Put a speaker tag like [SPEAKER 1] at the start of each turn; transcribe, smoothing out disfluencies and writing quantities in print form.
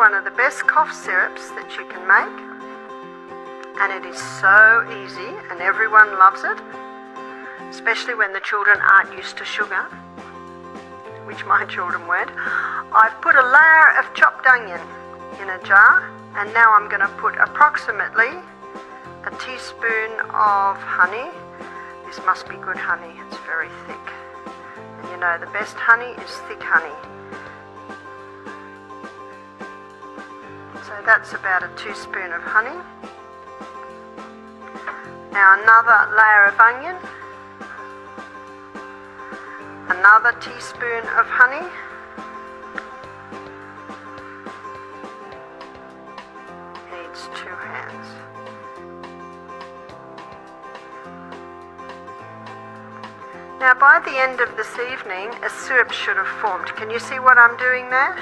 [SPEAKER 1] one of the best cough syrups that you can make, and it is so easy and everyone loves it, especially when the children aren't used to sugar, which my children weren't. I've put a layer of chopped onion in a jar, and now I'm going to put approximately a teaspoon of honey. This must be good honey, it's very thick. And you know, the best honey is thick honey. So that's about a teaspoon of honey. Now another layer of onion. Another teaspoon of honey. Needs 2 hands. Now by the end of this evening, a syrup should have formed. Can you see what I'm doing there?